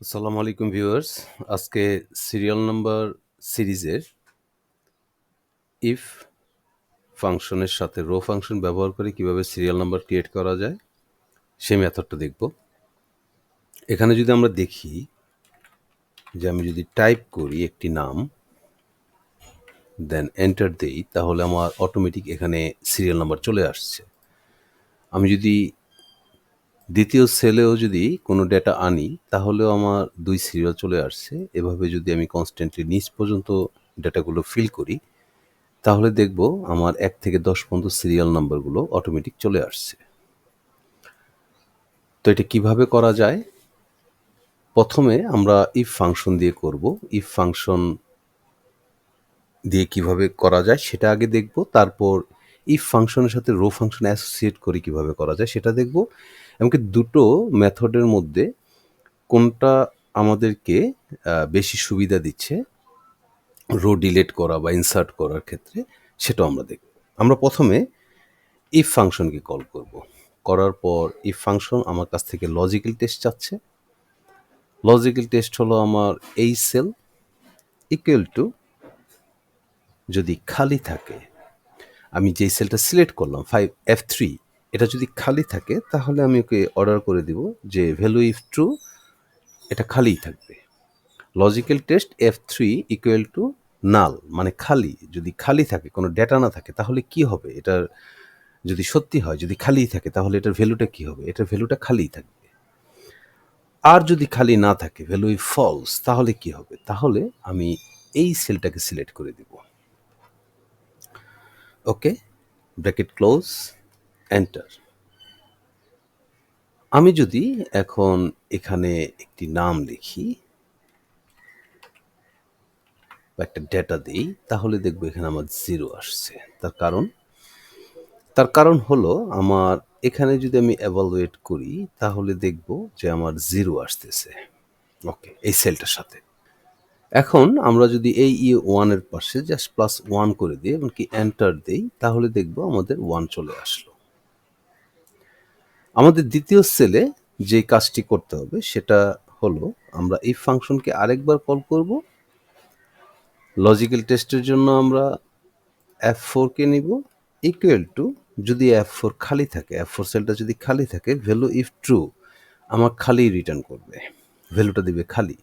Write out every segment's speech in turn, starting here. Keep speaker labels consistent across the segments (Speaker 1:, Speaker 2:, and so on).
Speaker 1: আসসালামু আলাইকুম ভিউয়ার্স। আজকে সিরিয়াল নাম্বার সিরিজের ইফ ফাংশনের সাথে রো ফাংশন ব্যবহার করে কিভাবে সিরিয়াল নাম্বার ক্রিয়েট করা যায় সেই মেথডটা দেখব। এখানে যদি আমরা দেখি যে আমি যদি টাইপ করি একটি নাম দেন এন্টার দেই তাহলে আমার অটোমেটিক এখানে সিরিয়াল নাম্বার চলে আসছে। আমি যদি দ্বিতীয় সেলেও যদি কোনো ডেটা আনি তাহলেও আমার ২ সিরিয়াল চলে আসছে। এভাবে যদি আমি কনস্ট্যান্টলি নিচ পর্যন্ত ডেটাগুলো ফিল করি তাহলে দেখব আমার ১ থেকে ১০ পর্যন্ত সিরিয়াল নাম্বারগুলো অটোমেটিক চলে আসছে। তো এটা কিভাবে করা যায়? প্রথমে আমরা ইফ ফাংশন দিয়ে করব। ইফ ফাংশন দিয়ে কিভাবে করা যায় সেটা আগে দেখব। তারপর ইফ ফাংশনের সাথে রো ফাংশন অ্যাসোসিয়েট করে কিভাবে করা যায় সেটা দেখব। এমনকি দুটো মেথডের মধ্যে কোনটা আমাদেরকে বেশি সুবিধা দিচ্ছে রো ডিলিট করা বা ইনসার্ট করার ক্ষেত্রে সেটাও আমরা দেখব। আমরা প্রথমে ইফ ফাংশনকে কল করব। করার পর ইফ ফাংশন আমার কাছ থেকে লজিক্যাল টেস্ট চাচ্ছে। লজিক্যাল টেস্ট হলো আমার এই সেল ইকুয়াল টু যদি খালি থাকে, আমি যেই সেলটা সিলেক্ট করলাম F3 এটা যদি খালি থাকে তাহলে আমি ওকে অর্ডার করে দিব যে ভ্যালু ইফ ট্রু এটা খালিই থাকবে। Logical test F3 equal to নাল মানে খালি। যদি খালি থাকে কোনো ডেটা না থাকে তাহলে কি হবে? এটার যদি সত্যি হয় যদি খালিই থাকে তাহলে এটার ভ্যালুটা কি হবে? এটার ভ্যালুটা খালিই থাকবে। আর যদি খালি না থাকে ভ্যালু ইফ ফলস তাহলে কি হবে? তাহলে আমি এই সেলটাকে সিলেক্ট করে দিব। ওকে, ব্র্যাকেট ক্লোজ, এন্টার। আমি যদি এখন এখানে একটি নাম লিখি বা একটা ডেটা দিই তাহলে দেখব এখানে আমার 0 আসছে। তার কারণ হলো আমার এখানে যদি আমি evaluate করি তাহলে দেখব যে আমার 0 আসতেছে। ওকে, এই সেলটার সাথে। এখন আমরা যদি এই E1 এর পাশে জাস্ট +1 করে দিই এমনকি এন্টার দেই তাহলে দেখব আমাদের 1 চলে আসলো। আমাদের দ্বিতীয় সেলে যে কাজটি করতে হবে সেটা হলো আমরা এই ফাংশনকে আরেকবার কল করব। লজিক্যাল টেস্টের জন্য আমরা F4 কে নিব ইকুয়াল টু যদি F4 খালি থাকে, F4 সেলটা যদি খালি থাকে ভ্যালু ইফ ট্রু আমার খালি রিটার্ন করবে, ভ্যালুটা দিবে খালি।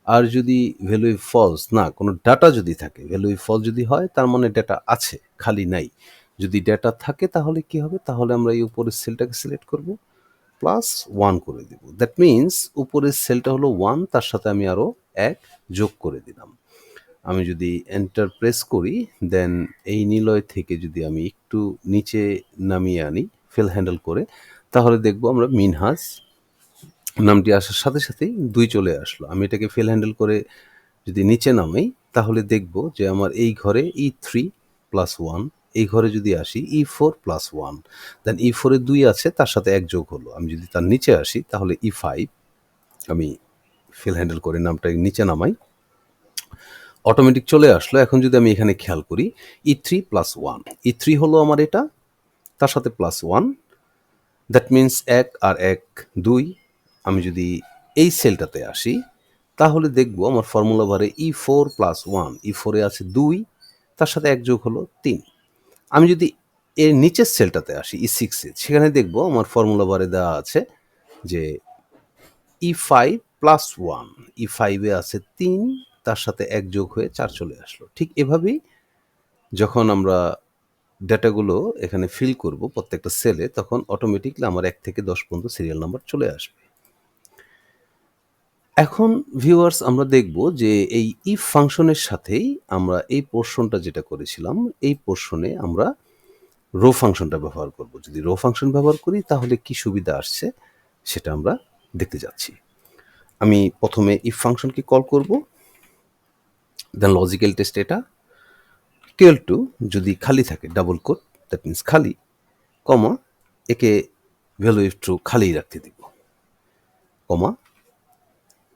Speaker 1: আর যদি ভ্যালু ইফ ফলস না কোনো ডাটা যদি থাকে, ভ্যালু ইফ ফলস যদি হয় তার মানে ডেটা আছে খালি নাই। যদি ডেটা থাকে তাহলে কি হবে? তাহলে আমরা এই উপরের সেলটাকে সিলেক্ট করব +1 করে দিব। দ্যাট মিনস উপরের সেলটা হলো 1 তার সাথে আমি আরও 1 যোগ করে দিলাম। আমি যদি এন্টার প্রেস করি দেন এই নিলয় থেকে যদি আমি একটু নিচে নামিয়ে আনি ফিল হ্যান্ডেল করে তাহলে দেখব আমরা মিনহাজ নামটি আসার সাথে সাথেই 2 চলে আসলো। আমি এটাকে ফিল হ্যান্ডেল করে যদি নিচে নামাই তাহলে দেখব যে আমার এই ঘরে E3 +1, এই ঘরে যদি আসি E4 +1, দেন E4 এ 2 আছে তার সাথে 1 যোগ হলো। আমি যদি তার নিচে আসি তাহলে E5, আমি ফিল হ্যান্ডেল করে নামটা নিচে নামাই অটোমেটিক চলে আসলো। এখন যদি আমি এখানে খেয়াল করি E3 +1, E3 হলো আমার এটা তার সাথে +1 দ্যাট মিনস 1 আর 1 2। আমি যদি এই সেলটাতে আসি তাহলে দেখব আমার ফর্মুলা বারে E4 +1, E4 এ আছে 2 তার সাথে 1 যোগ হলো 3। আমি যদি এর নিচের সেলটাতে আসি E6 এ সেখানে দেখব আমার ফর্মুলা বারে দেওয়া আছে যে E5 +1, E5 এ আছে 3 তার সাথে 1 যোগ হয়ে 4 চলে আসলো। ঠিক এভাবেই যখন আমরা ডেটাগুলো এখানে ফিল করব প্রত্যেকটা সেলে তখন অটোমেটিকলি আমার 1 থেকে 10 পর্যন্ত সিরিয়াল নাম্বার চলে আসবে। এখন ভিউয়ার্স আমরা দেখব যে এই ইফ ফাংশনের সাথেই আমরা এই পোরশনটা যেটা করেছিলাম এই পোরশনে আমরা রো ফাংশনটা ব্যবহার করব। যদি রো ফাংশন ব্যবহার করি তাহলে কি সুবিধা আসছে সেটা আমরা দেখতে যাচ্ছি। আমি প্রথমে ইফ ফাংশনকে কল করব, দেন লজিক্যাল টেস্ট এটা ইকুয়াল টু যদি খালি থাকে ডাবল কোট দ্যাট মিনস খালি কমা একে ভ্যালু ইফ ট্রু খালি রাখতে দিব কমা।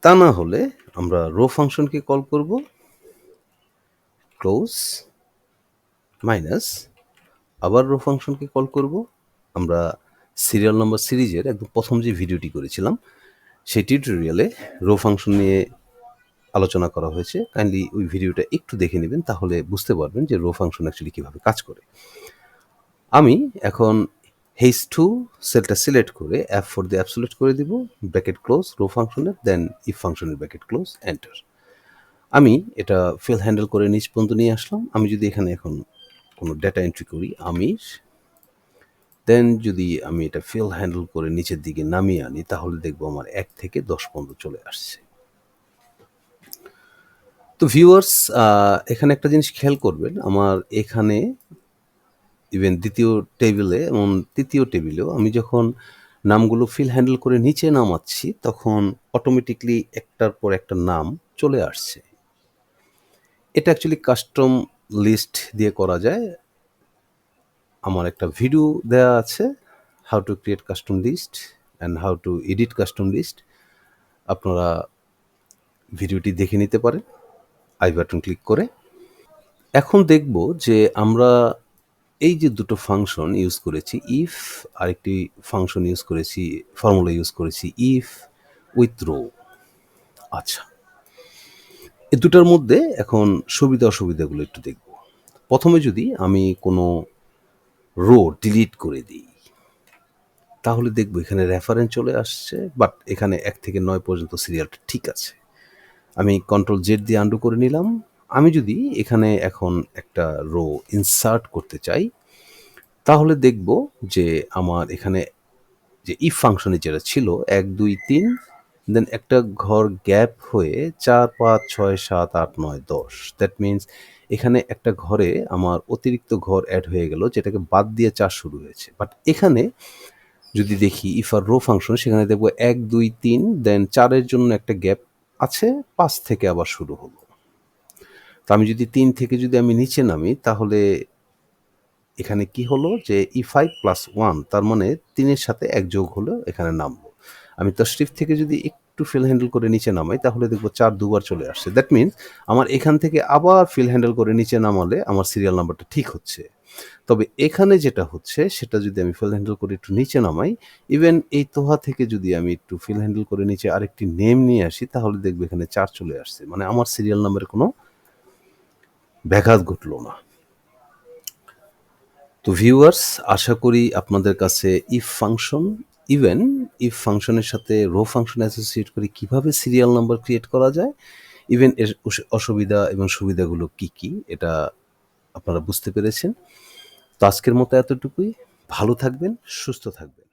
Speaker 1: তা না হলে আমরা রো ফাংশনকে কল করব ক্লোজ মাইনাস আবার রো ফাংশনকে কল করব। আমরা সিরিয়াল নাম্বার সিরিজের একদম প্রথম যে ভিডিওটি করেছিলাম সেই টিউটোরিয়ালে রো ফাংশন নিয়ে আলোচনা করা হয়েছে। কাইন্ডলি ওই ভিডিওটা একটু দেখে নেবেন, তাহলে বুঝতে পারবেন যে রো ফাংশন অ্যাকচুয়ালি কীভাবে কাজ করে। আমি এখন H2 সেলটা সিলেক্ট করে F4 দিয়ে অ্যাবসোলিউট করে দিব, ব্র্যাকেট ক্লোজ রো ফাংশনের, দেন ইফ ফাংশনের ব্র্যাকেট ক্লোজ, এন্টার। আমি এটা ফিল হ্যান্ডেল করে নিচ পর্যন্ত নিয়ে আসলাম। আমি যদি এখানে এখন কোনো ডেটা এন্ট্রি করি আমির, দেন যদি আমি এটা ফিল হ্যান্ডেল করে নিচের দিকে নামিয়ে আনি, তাহলে দেখবো আমার 1 থেকে 10 পর্যন্ত চলে আসছে। তো ভিউয়ার্স, এখানে একটা জিনিস খেয়াল করবেন, আমার এখানে ইভেন দ্বিতীয় টেবিলে এবং তৃতীয় টেবিলেও আমি যখন নামগুলো ফিল হ্যান্ডেল করে নিচে নামাচ্ছি, তখন অটোমেটিকলি একটার পর একটা নাম চলে আসছে। এটা অ্যাকচুয়ালি কাস্টম লিস্ট দিয়ে করা যায়। আমার একটা ভিডিও দেওয়া আছে, how to create custom list and how to edit custom list. আপনারা ভিডিওটি দেখে নিতে পারেন আই বাটন ক্লিক করে। এখন দেখব যে আমরা এই যে দুটো ফাংশন ইউজ করেছি, ইফ, আরেকটি ফাংশন ইউজ করেছি, ফর্মুলা ইউজ করেছি ইফ উইথ রো। আচ্ছা, এই দুটার মধ্যে এখন সুবিধা অসুবিধাগুলো একটু দেখব। প্রথমে যদি আমি কোনো রো ডিলিট করে দিই, তাহলে দেখব এখানে রেফারেন্স চলে আসছে, বাট এখানে 1 থেকে 9 পর্যন্ত সিরিয়ালটা ঠিক আছে। আমি কন্ট্রোল জেড দিয়ে আন্ডু করে নিলাম। আমি যদি এখানে এখন একটা রো ইনসার্ট করতে চাই, তাহলে দেখব যে আমার এখানে যে ইফ ফাংশনে যেটা ছিল 1 2 3, দেন একটা ঘর গ্যাপ হয়ে 4 5 6 7 8 9 10, দ্যাট মিনস এখানে একটা ঘরে আমার অতিরিক্ত ঘর অ্যাড হয়ে গেল, যেটাকে বাদ দিয়ে 4 শুরু হয়েছে। বাট এখানে যদি দেখি ইফ আর রো ফাংশন, সেখানে দেখব 1 2 3, দেন 4 এর জন্য একটা গ্যাপ আছে, 5 থেকে আবার শুরু হলো। তো আমি যদি 3 থেকে যদি আমি নিচে নামি, তাহলে এখানে কি হলো যে E5 প্লাস 1, তার মানে 3 এর সাথে 1 যোগ হলো, এখানে নামলো। আমি তশরিফ থেকে যদি একটু ফিল হ্যান্ডেল করে নিচে নামাই, তাহলে দেখবো 4 দুবার চলে আসছে। দ্যাট মিনস আমার এখান থেকে আবার ফিল হ্যান্ডেল করে নিচে নামালে আমার সিরিয়াল নাম্বারটা ঠিক হচ্ছে। তবে এখানে যেটা হচ্ছে, সেটা যদি আমি ফিল হ্যান্ডেল করে একটু নিচে নামাই, ইভেন এই তোহা থেকে যদি আমি একটু ফিল হ্যান্ডেল করে নিচে আরেকটি নেম নিয়ে আসি, তাহলে দেখবো এখানে 4 চলে আসছে। মানে আমার সিরিয়াল নাম্বারে কোনো ব্যাঘাত ঘটলো না। তো ভিউয়ার্স, আশা করি আপনাদের কাছে ইফ ফাংশন, ইভেন ইফ ফাংশনের সাথে রো ফাংশন অ্যাসোসিয়েট করে কিভাবে সিরিয়াল নাম্বার ক্রিয়েট করা যায়, ইভেন এর অসুবিধা এবং সুবিধাগুলো কি কি, এটা আপনারা বুঝতে পেরেছেন। তো আজকের মতো এতটুকুই। ভালো থাকবেন, সুস্থ থাকবেন।